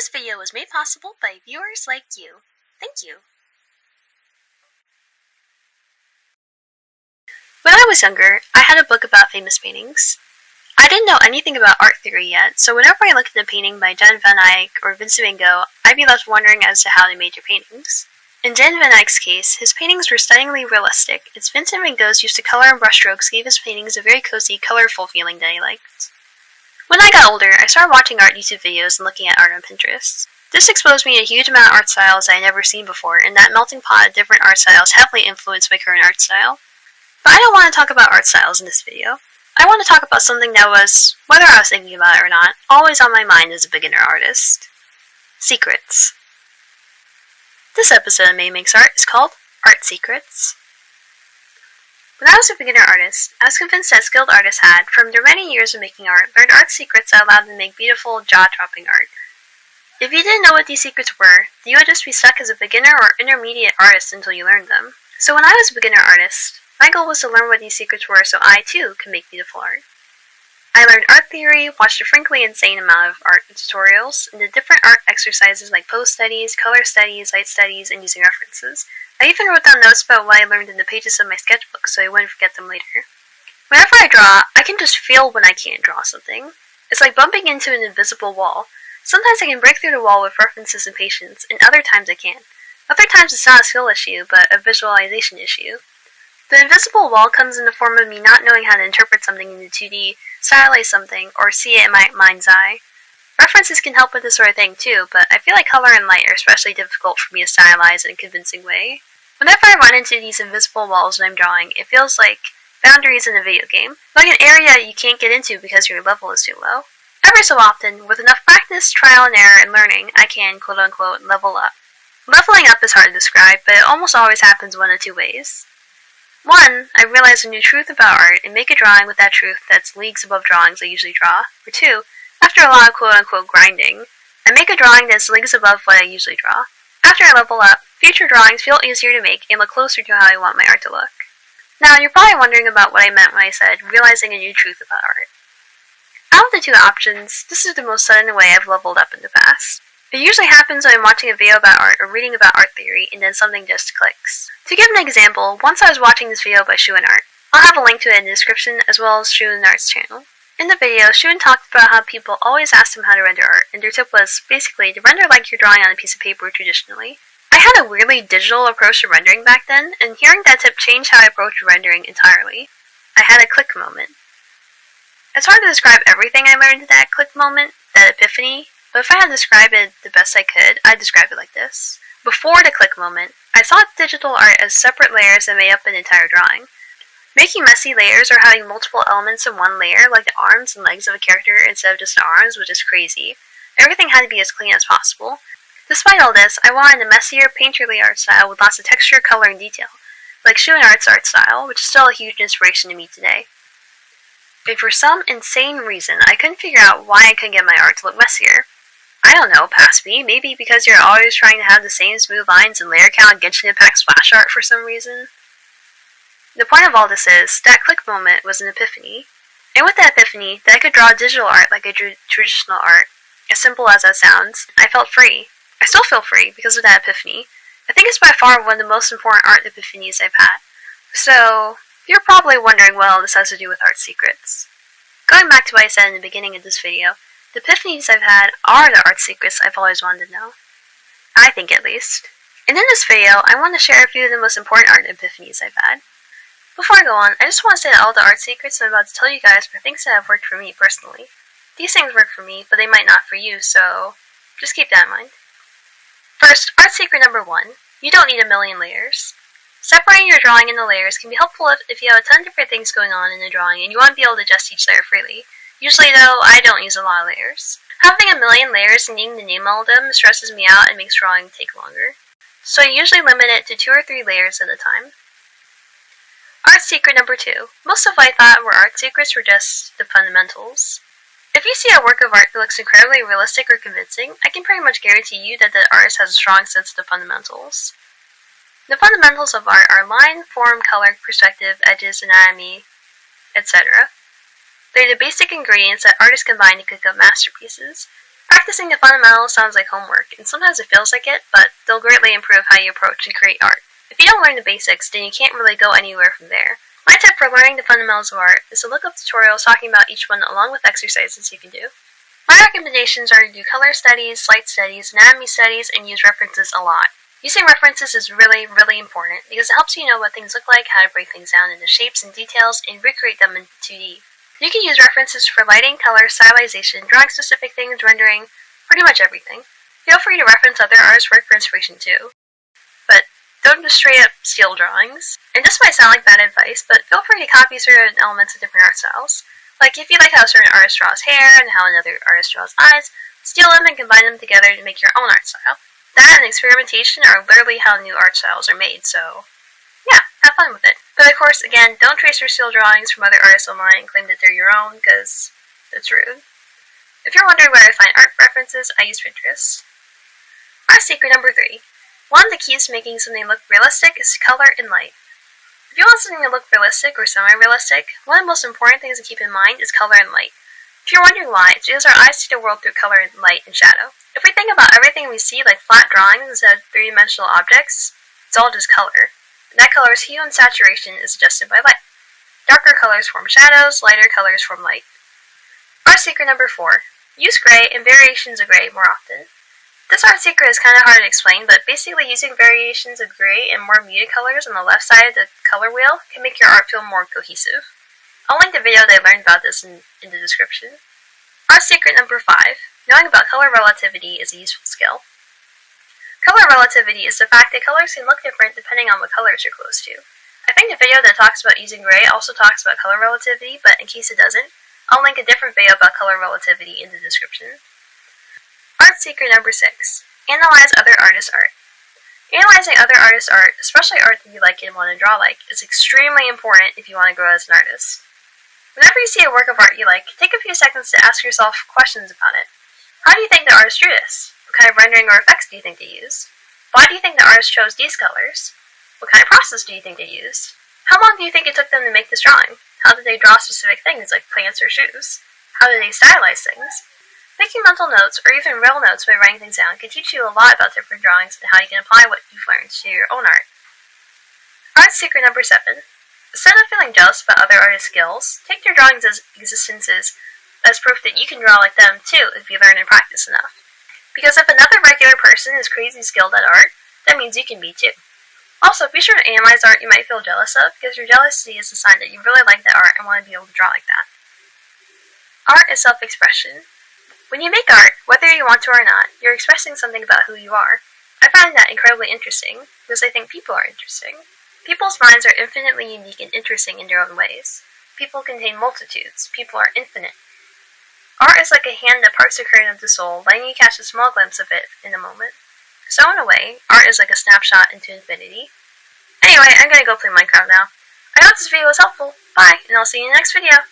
This video was made possible by viewers like you. Thank you. When I was younger, I had a book about famous paintings. I didn't know anything about art theory yet, so whenever I looked at a painting by Jan van Eyck or Vincent van Gogh, I'd be left wondering as to how they made their paintings. In Jan van Eyck's case, his paintings were stunningly realistic, as Vincent van Gogh's use of color and brushstrokes gave his paintings a very cozy, colorful feeling that I liked. When I got older, I started watching art YouTube videos and looking at art on Pinterest. This exposed me to a huge amount of art styles I had never seen before, and that melting pot of different art styles heavily influenced my current art style. But I don't want to talk about art styles in this video. I want to talk about something that was, whether I was thinking about it or not, always on my mind as a beginner artist. Secrets. This episode of May Makes Art is called Art Secrets. When I was a beginner artist, I was convinced that skilled artists had, from their many years of making art, learned art secrets that allowed them to make beautiful, jaw-dropping art. If you didn't know what these secrets were, then you would just be stuck as a beginner or intermediate artist until you learned them. So when I was a beginner artist, my goal was to learn what these secrets were so I, too, could make beautiful art. I learned art theory, watched a frankly insane amount of art tutorials, and did different art exercises like pose studies, color studies, light studies, and using references. I even wrote down notes about what I learned in the pages of my sketchbook so I wouldn't forget them later. Whenever I draw, I can just feel when I can't draw something. It's like bumping into an invisible wall. Sometimes I can break through the wall with references and patience, and other times I can't. Other times it's not a skill issue, but a visualization issue. The invisible wall comes in the form of me not knowing how to interpret something into 2D, stylize something, or see it in my mind's eye. References can help with this sort of thing too, but I feel like color and light are especially difficult for me to stylize in a convincing way. Whenever I run into these invisible walls when I'm drawing, it feels like boundaries in a video game, like an area you can't get into because your level is too low. Every so often, with enough practice, trial and error, and learning, I can, quote-unquote, level up. Leveling up is hard to describe, but it almost always happens one of two ways. One, I realize a new truth about art and make a drawing with that truth that's leagues above drawings I usually draw. Or two, after a lot of quote-unquote grinding, I make a drawing that's leagues above what I usually draw. After I level up, future drawings feel easier to make and look closer to how I want my art to look. Now, you're probably wondering about what I meant when I said realizing a new truth about art. Out of the two options, this is the most sudden way I've leveled up in the past. It usually happens when I'm watching a video about art or reading about art theory and then something just clicks. To give an example, once I was watching this video by Shuin Art. I'll have a link to it in the description as well as Shuin Art's channel. In the video, Shuin talked about how people always asked him how to render art, and their tip was, basically, to render like you're drawing on a piece of paper traditionally. I had a weirdly digital approach to rendering back then, and hearing that tip changed how I approached rendering entirely. I had a click moment. It's hard to describe everything I learned in that click moment, that epiphany, but if I had to describe it the best I could, I'd describe it like this. Before the click moment, I saw digital art as separate layers that made up an entire drawing. Making messy layers or having multiple elements in one layer, like the arms and legs of a character instead of just the arms, was just crazy. Everything had to be as clean as possible. Despite all this, I wanted a messier, painterly art style with lots of texture, color, and detail, like Shuin Art's art style, which is still a huge inspiration to me today. But for some insane reason, I couldn't figure out why I couldn't get my art to look messier. I don't know, past me, maybe because you're always trying to have the same smooth lines and layer count Genshin Impact splash art for some reason. The point of all this is, that click moment was an epiphany. And with that epiphany, that I could draw digital art like a traditional art, as simple as that sounds, I felt free. I still feel free because of that epiphany. I think it's by far one of the most important art epiphanies I've had. So, you're probably wondering what all this has to do with art secrets. Going back to what I said in the beginning of this video, the epiphanies I've had are the art secrets I've always wanted to know. I think, at least. And in this video, I want to share a few of the most important art epiphanies I've had. Before I go on, I just want to say that all the art secrets I'm about to tell you guys are things that have worked for me personally. These things work for me, but they might not for you, so just keep that in mind. First, art secret number 1. You don't need a million layers. Separating your drawing into layers can be helpful if you have a ton of different things going on in the drawing and you want to be able to adjust each layer freely. Usually though, I don't use a lot of layers. Having a million layers and needing to name all of them stresses me out and makes drawing take longer. So I usually limit it to 2 or 3 layers at a time. Art secret number 2. Most of what I thought were art secrets were just the fundamentals. If you see a work of art that looks incredibly realistic or convincing, I can pretty much guarantee you that the artist has a strong sense of the fundamentals. The fundamentals of art are line, form, color, perspective, edges, anatomy, etc. They're the basic ingredients that artists combine to cook up masterpieces. Practicing the fundamentals sounds like homework, and sometimes it feels like it, but they'll greatly improve how you approach and create art. If you don't learn the basics, then you can't really go anywhere from there. My tip for learning the fundamentals of art is to look up tutorials talking about each one along with exercises you can do. My recommendations are to do color studies, light studies, anatomy studies, and use references a lot. Using references is really, really important because it helps you know what things look like, how to break things down into shapes and details, and recreate them in 2D. You can use references for lighting, color, stylization, drawing specific things, rendering, pretty much everything. Feel free to reference other artists' work for inspiration too. But don't just straight up steal drawings. And this might sound like bad advice, but feel free to copy certain elements of different art styles. Like if you like how a certain artist draws hair and how another artist draws eyes, steal them and combine them together to make your own art style. That and experimentation are literally how new art styles are made, so yeah, have fun with it. But of course, again, don't trace or steal drawings from other artists online and claim that they're your own, because it's rude. If you're wondering where I find art references, I use Pinterest. Art secret number 3. One of the keys to making something look realistic is color and light. If you want something to look realistic or semi-realistic, one of the most important things to keep in mind is color and light. If you're wondering why, it's because our eyes see the world through color and light and shadow. If we think about everything we see like flat drawings instead of three-dimensional objects, it's all just color. That color's hue and saturation is adjusted by light. Darker colors form shadows, lighter colors form light. Art secret number 4. Use gray and variations of gray more often. This art secret is kind of hard to explain, but basically using variations of gray and more muted colors on the left side of the color wheel can make your art feel more cohesive. I'll link the video that I learned about this in the description. Art secret number 5. Knowing about color relativity is a useful skill. Color relativity is the fact that colors can look different depending on what colors you're close to. I think the video that talks about using gray also talks about color relativity, but in case it doesn't, I'll link a different video about color relativity in the description. Art secret number 6. Analyze other artists' art. Analyzing other artists' art, especially art that you like and want to draw like, is extremely important if you want to grow as an artist. Whenever you see a work of art you like, take a few seconds to ask yourself questions about it. How do you think the artist drew this? What kind of rendering or effects do you think they used? Why do you think the artist chose these colors? What kind of process do you think they used? How long do you think it took them to make this drawing? How did they draw specific things like plants or shoes? How did they stylize things? Making mental notes, or even real notes by writing things down, can teach you a lot about different drawings and how you can apply what you've learned to your own art. Art secret number 7. Instead of feeling jealous about other artists' skills, take their drawings as existences as proof that you can draw like them too if you learn and practice enough. Because if another regular person is crazy skilled at art, that means you can be too. Also, be sure to analyze art you might feel jealous of, because your jealousy is a sign that you really like that art and want to be able to draw like that. Art is self-expression. When you make art, whether you want to or not, you're expressing something about who you are. I find that incredibly interesting, because I think people are interesting. People's minds are infinitely unique and interesting in their own ways. People contain multitudes. People are infinite. Art is like a hand that parts the curtain of the soul, letting you catch a small glimpse of it in a moment. So in a way, art is like a snapshot into infinity. Anyway, I'm gonna go play Minecraft now. I hope this video was helpful. Bye, and I'll see you in the next video.